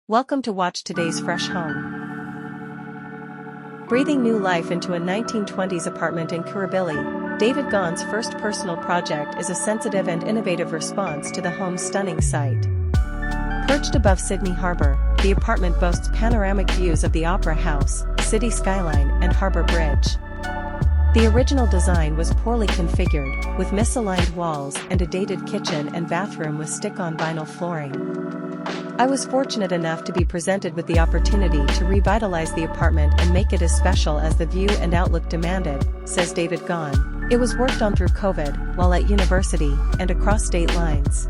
Welcome to watch today's fresh home. Breathing new life into a 1920s apartment in Kirribilli, David Gan's first personal project is a sensitive and innovative response to the home's stunning site. Perched above Sydney Harbour, the apartment boasts panoramic views of the Opera House, city skyline, and Harbour Bridge. The original design was poorly configured, with misaligned walls and a dated kitchen and bathroom with stick-on vinyl flooring. I was fortunate enough to be presented with the opportunity to revitalize the apartment and make it as special as the view and outlook demanded, says David Gan. It was worked on through COVID, while at university, and across state lines.